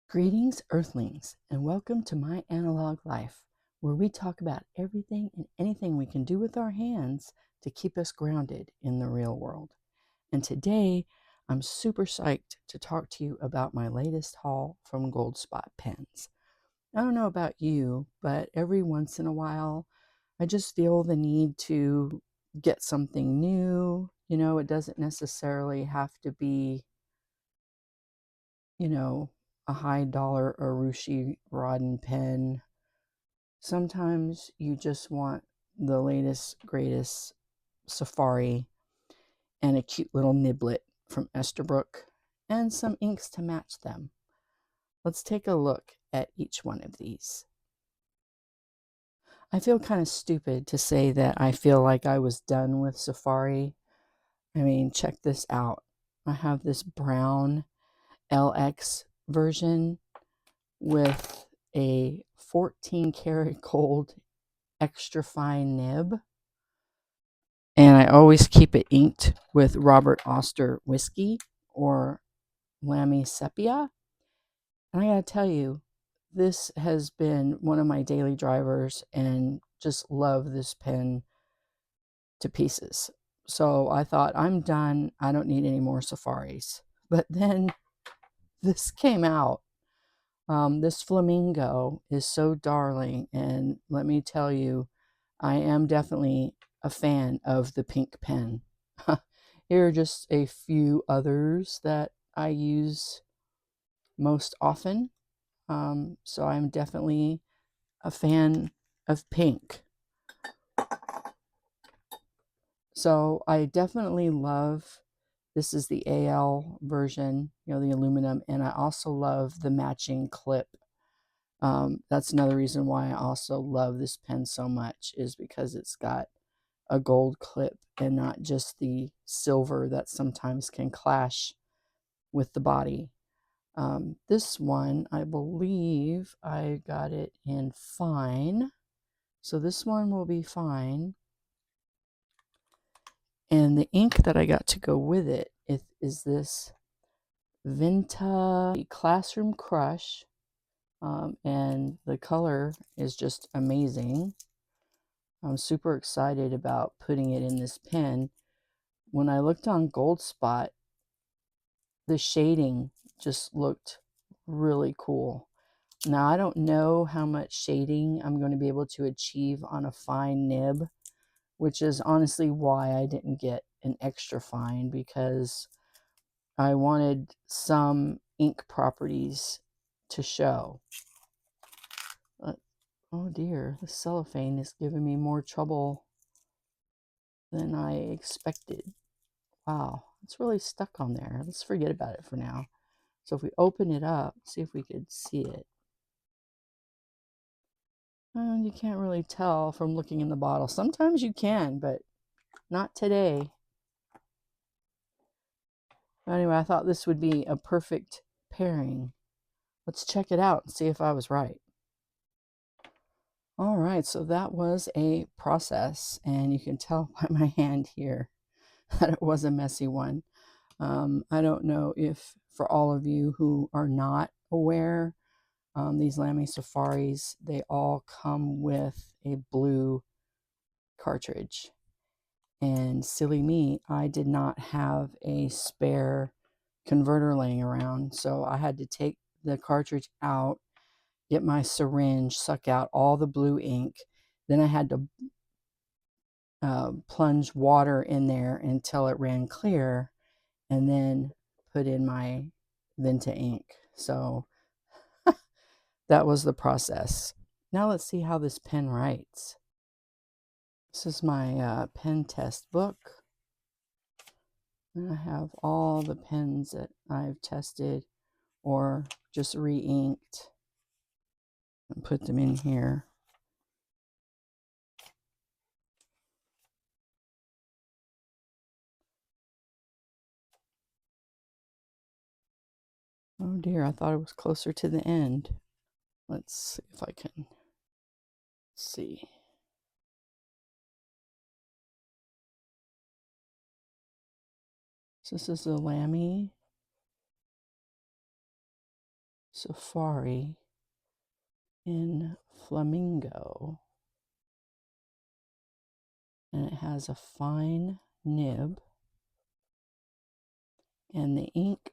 Greetings, Earthlings, and welcome to my analog life, where we talk about everything and anything we can do with our hands to keep us grounded in the real world. And today, I'm super psyched to talk to you about my latest haul from Goldspot Pens. I don't know about you, but every once in a while, I just feel the need to get something new. You know, it doesn't necessarily have to be, a high dollar Urushi rod and pen. Sometimes you just want the latest, greatest Safari and a cute little niblet from Esterbrook and some inks to match them. Let's take a look at each one of these. I feel kind of stupid to say that I feel like I was done with Safari. I mean, check this out. I have this brown LX version with a 14 karat gold extra fine nib, and I always keep it inked with Robert Oster whiskey or Lamy sepia. And I gotta tell you, this has been one of my daily drivers, and just love this pen to pieces. So I thought, I'm done, I don't need any more Safaris. But then this came out. This Flamingo is so darling, and let me tell you, I am definitely a fan of the pink pen. Here are just a few others that I use most often. So I'm definitely a fan of pink. So I definitely love, this is the AL version, the aluminum, and I also love the matching clip. That's another reason why I also love this pen so much, is because it's got a gold clip and not just the silver that sometimes can clash with the body. This one, I believe I got it in fine. So this one will be fine. And the ink that I got to go with it is this Vinta Classroom Clutch. And the color is just amazing. I'm super excited about putting it in this pen. When I looked on Goldspot, the shading just looked really cool. Now, I don't know how much shading I'm going to be able to achieve on a fine nib, which is honestly why I didn't get an extra fine, because I wanted some ink properties to show. Oh dear, the cellophane is giving me more trouble than I expected. Wow, it's really stuck on there. Let's forget about it for now. So if we open it up, see if we could see it. You can't really tell from looking in the bottle. Sometimes you can, but not today. Anyway, I thought this would be a perfect pairing. Let's check it out and see if I was right. All right, so that was a process, and you can tell by my hand here that it was a messy one. I don't know if, for all of you who are not aware, these Lamy Safaris, they all come with a blue cartridge. And silly me, I did not have a spare converter laying around, so I had to take the cartridge out, get my syringe, suck out all the blue ink. Then I had to plunge water in there until it ran clear, and then put in my Vinta ink. So that was the process. Now let's see how this pen writes. This is my pen test book. And I have all the pens that I've tested or just re-inked and put them in here. Oh dear, I thought it was closer to the end. Let's see if I can see. So this is the Lamy Safari in Flamingo. And it has a fine nib. And the ink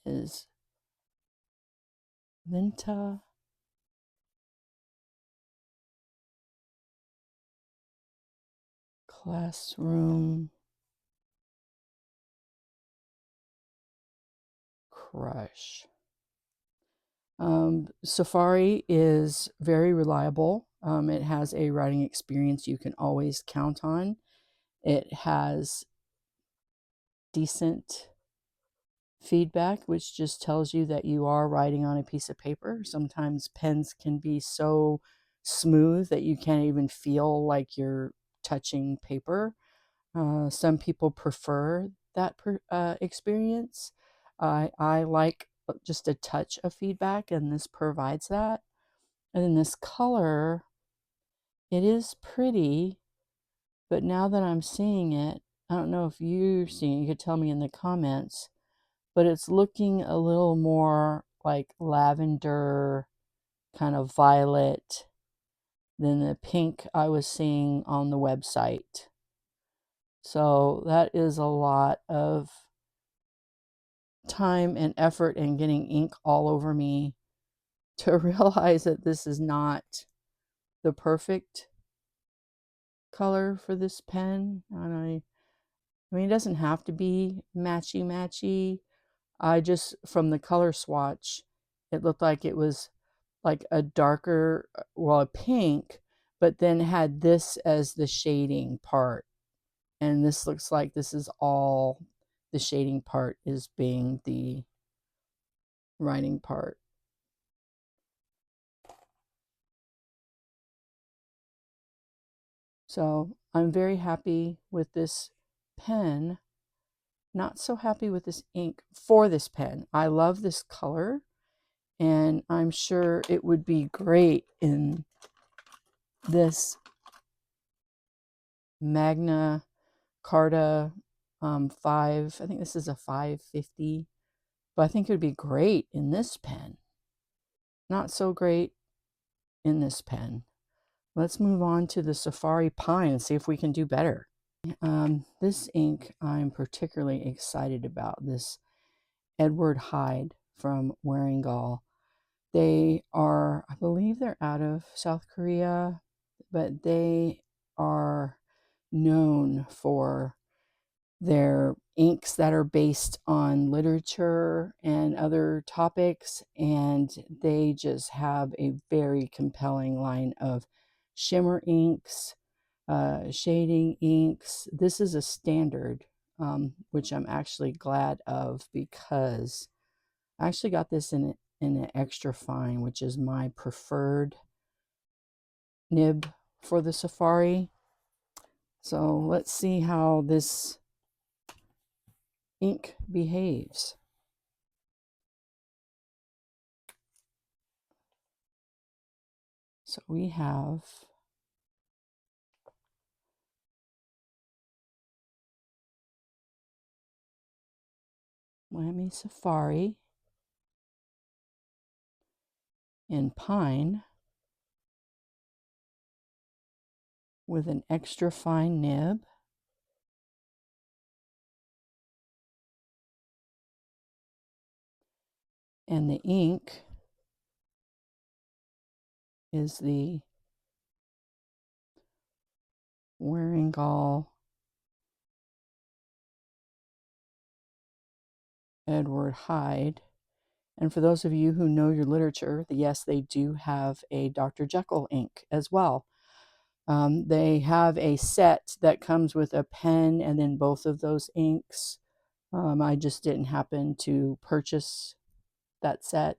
is Vinta Classroom Clutch. Safari is very reliable. It has a writing experience you can always count on. It has decent feedback, which just tells you that you are writing on a piece of paper. Sometimes pens can be so smooth that you can't even feel like you're touching paper. Some people prefer that experience. I like just a touch of feedback, and this provides that. And then this color, it is pretty, but now that I'm seeing it, I don't know if you're seeing it, you could tell me in the comments, but it's looking a little more like lavender, kind of violet than the pink I was seeing on the website. So that is a lot of time and effort and getting ink all over me to realize that this is not the perfect color for this pen. And I mean, it doesn't have to be matchy. I just, from the color swatch, it looked like it was like a darker, well, a pink, but then had this as the shading part. And this looks like this is all the shading part is being the writing part. So I'm very happy with this pen. Not so happy with this ink for this pen. I love this color, and I'm sure it would be great in this Magna Carta 5. I think this is a 550, but I think it would be great in this pen. Not so great in this pen. Let's move on to the Safari Pine and see if we can do better. This ink I'm particularly excited about, this Edward Hyde from Wearingeul. They are, I believe they're out of South Korea, but they are known for their inks that are based on literature and other topics, and they just have a very compelling line of shimmer inks, shading inks. This is a standard, which I'm actually glad of, because I actually got this in an extra fine, which is my preferred nib for the Safari. So let's see how this ink behaves. So we have Lamy Safari in pine with an extra fine nib. And the ink is the Wearingeul Edward Hyde. And for those of you who know your literature, yes, they do have a Dr. Jekyll ink as well. They have a set that comes with a pen and then both of those inks. I just didn't happen to purchase that set,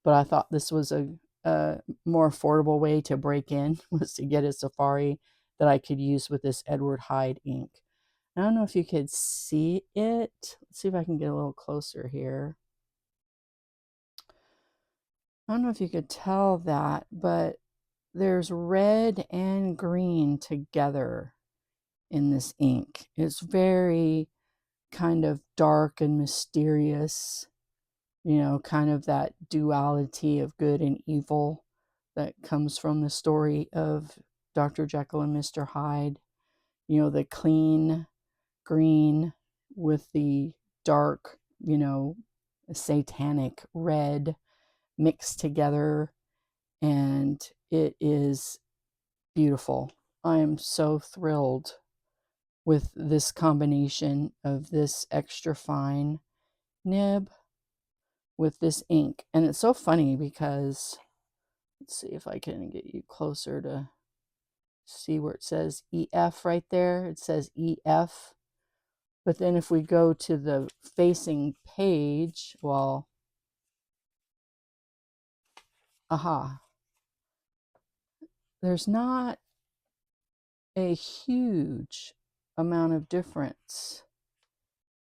but I thought this was a more affordable way to break in, was to get a Safari that I could use with this Edward Hyde ink. I don't know if you could see it. Let's see if I can get a little closer here. I don't know if you could tell that, but there's red and green together in this ink. It's very kind of dark and mysterious, you know, kind of that duality of good and evil that comes from the story of Dr. Jekyll and Mr. Hyde. You know, the clean green with the dark, you know, satanic red mixed together, and it is beautiful. I am so thrilled with this combination of this extra fine nib with this ink. And it's so funny because, let's see if I can get you closer to see where it says EF right there. It says EF. But then if we go to the facing page, well, aha, there's not a huge amount of difference.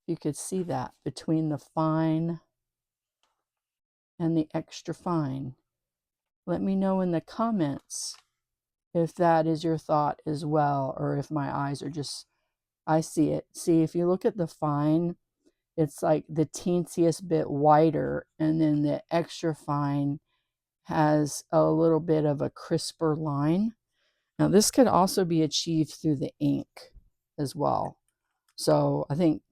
You could see that between the fine and the extra fine. Let me know in the comments if that is your thought as well, or if my eyes are just, I see it. See, if you look at the fine, it's like the teensiest bit whiter, and then the extra fine has a little bit of a crisper line. Now, this could also be achieved through the ink as well. So I think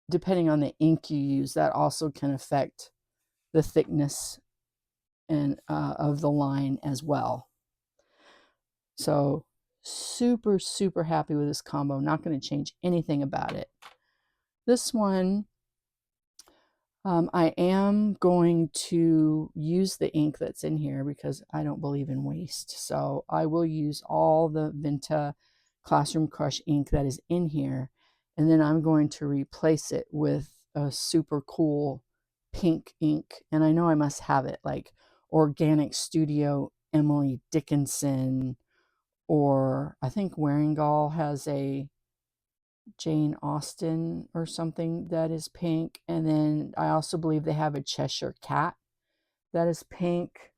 depending on the ink you use, that also can affect the thickness and of the line as well. So super, super happy with this combo. Not going to change anything about it. This one, I am going to use the ink that's in here because I don't believe in waste. So I will use all the Vinta Classroom Clutch ink that is in here. And then I'm going to replace it with a super cool pink ink. And I know I must have it, like Organic Studio Emily Dickinson, or I think Wearingeul has a Jane Austen or something that is pink. And then I also believe they have a Cheshire Cat that is pink.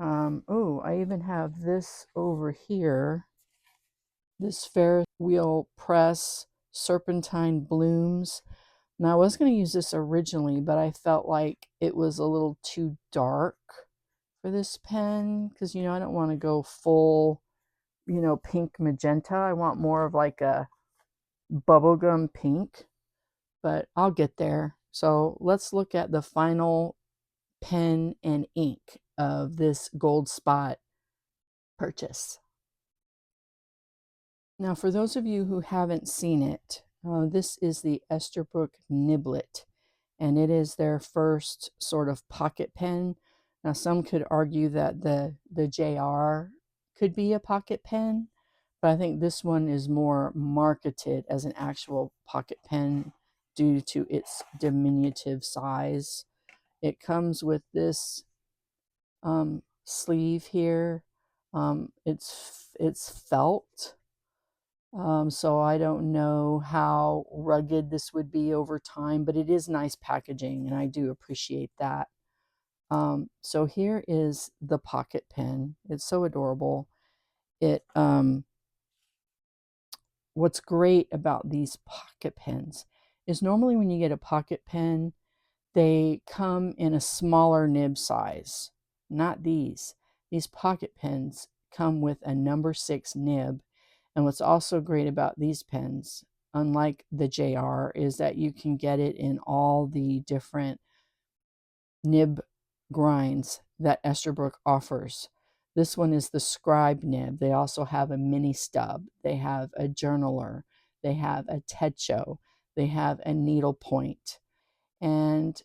Oh, I even have this over here. This Ferris Wheel Press Serpentine Blooms. Now, I was going to use this originally, but I felt like it was a little too dark for this pen because, you know, I don't want to go full, you know, pink magenta. I want more of like a bubblegum pink, but I'll get there. So let's look at the final pen and ink of this Goldspot purchase. Now, for those of you who haven't seen it, this is the Esterbrook Niblet, and it is their first sort of pocket pen. Now, some could argue that the JR could be a pocket pen, but I think this one is more marketed as an actual pocket pen due to its diminutive size. It comes with this sleeve here. It's felt. So I don't know how rugged this would be over time, but it is nice packaging, and I do appreciate that. So here is the pocket pen. It's so adorable. What's great about these pocket pens is normally when you get a pocket pen, they come in a smaller nib size. Not these. These pocket pens come with a number 6 nib. And what's also great about these pens, unlike the JR, is that you can get it in all the different nib grinds that Esterbrook offers. This one is the scribe nib. They also have a mini stub. They have a journaler. They have a techo. They have a needle point. And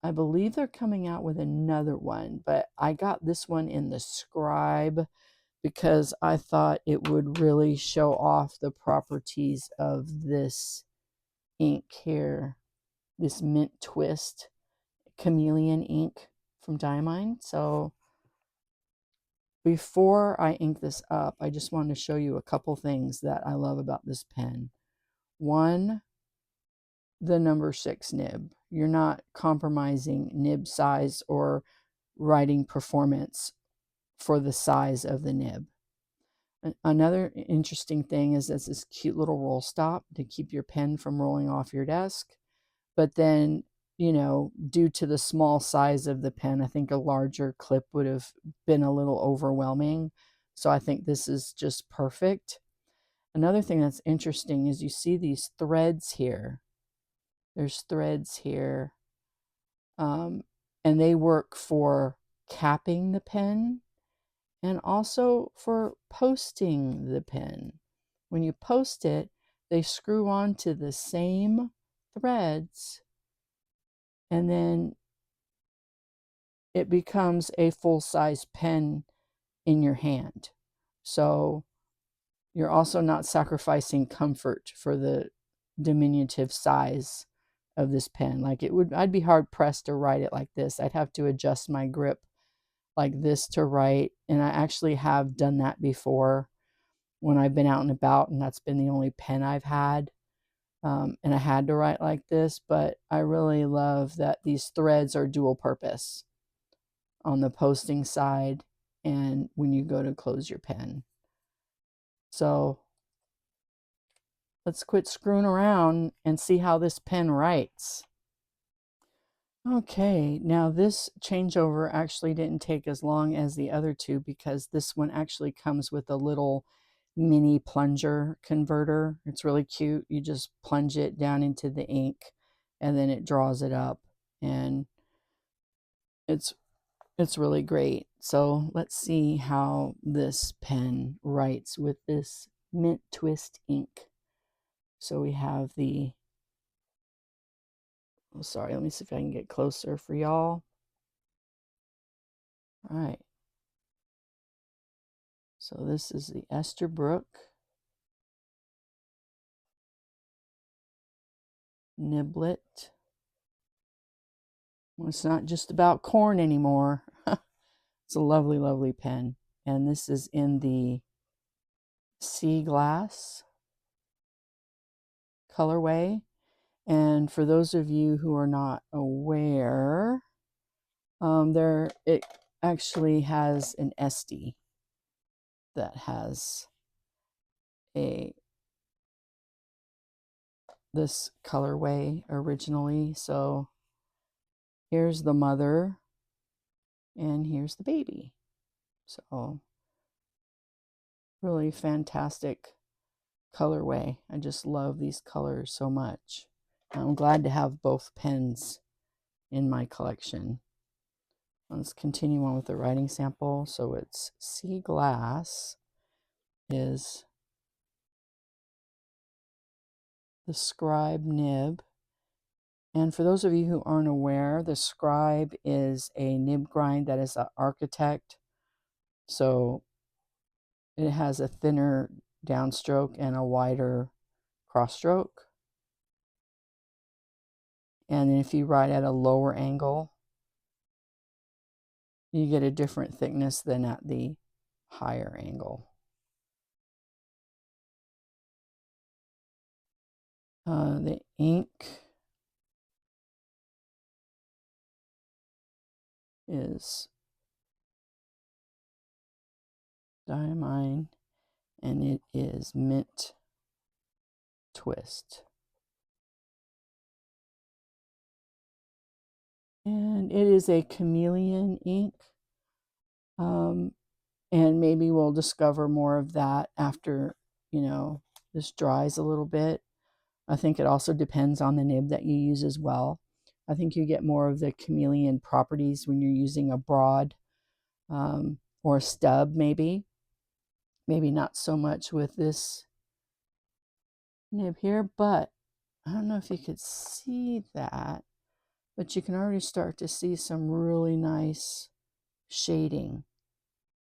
I believe they're coming out with another one, but I got this one in the scribe because I thought it would really show off the properties of this ink here, this mint twist chameleon ink from Diamine. So before I ink this up, I just wanted to show you a couple things that I love about this pen. One, the number 6 nib. You're not compromising nib size or writing performance for the size of the nib. Another interesting thing is this cute little roll stop to keep your pen from rolling off your desk. But then, you know, due to the small size of the pen, I think a larger clip would have been a little overwhelming. So I think this is just perfect. Another thing that's interesting is you see these threads here. There's threads here. And they work for capping the pen and also for posting the pen. When you post it, they screw onto the same threads, and then it becomes a full-size pen in your hand. So you're also not sacrificing comfort for the diminutive size of this pen. Like I'd be hard pressed to write it like this. I'd have to adjust my grip like this to write. And I actually have done that before when I've been out and about, and that's been the only pen I've had. And I had to write like this, but I really love that these threads are dual purpose on the posting side and when you go to close your pen. So let's quit screwing around and see how this pen writes. Okay, now this changeover actually didn't take as long as the other two because this one actually comes with a little mini plunger converter. It's really cute. You just plunge it down into the ink and then it draws it up, and it's really great. So let's see how this pen writes with this mint twist ink. So we have the, oh, sorry, let me see if I can get closer for y'all. All right. So this is the Esterbrook Niblet. Well, it's not just about corn anymore. It's a lovely, lovely pen. And this is in the sea glass colorway. And for those of you who are not aware, it actually has an Estie that has this colorway originally. So here's the mother and here's the baby. So really fantastic colorway. I just love these colors so much. I'm glad to have both pens in my collection. Let's continue on with the writing sample. So it's sea glass is the scribe nib. And for those of you who aren't aware, the scribe is a nib grind that is an architect. So it has a thinner downstroke and a wider cross-stroke. And then if you write at a lower angle, you get a different thickness than at the higher angle. The ink is Diamine, and it is mint twist. And it is a chameleon ink. And maybe we'll discover more of that after, you know, this dries a little bit. I think it also depends on the nib that you use as well. I think you get more of the chameleon properties when you're using a broad or a stub, maybe. Maybe not so much with this nib here, but I don't know if you could see that, but you can already start to see some really nice shading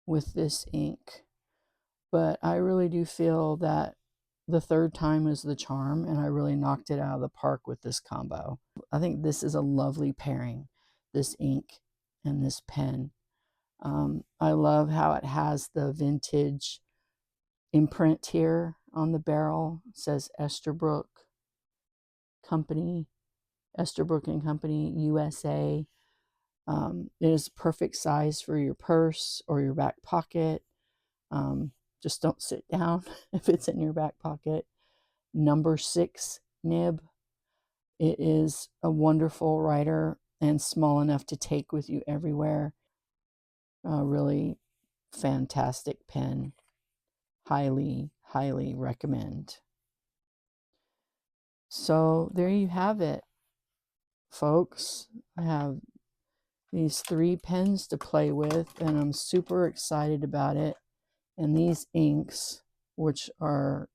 with this ink. But I really do feel that the third time is the charm, and I really knocked it out of the park with this combo. I think this is a lovely pairing, this ink and this pen. I love how it has the vintage imprint here on the barrel. It says Esterbrook Company, Esterbrook and Company, USA. It is perfect size for your purse or your back pocket. Just don't sit down if it's in your back pocket. Number 6 nib. It is a wonderful writer and small enough to take with you everywhere. Really fantastic pen. Highly, highly recommend. So there you have it, folks. I have these 3 pens to play with, and I'm super excited about it. And these inks, which are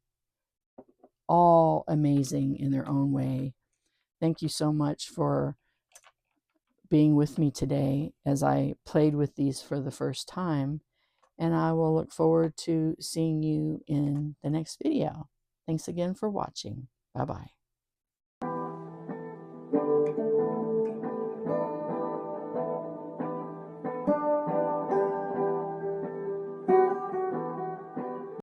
all amazing in their own way. Thank you so much for being with me today as I played with these for the first time. And I will look forward to seeing you in the next video. Thanks again for watching. Bye-bye.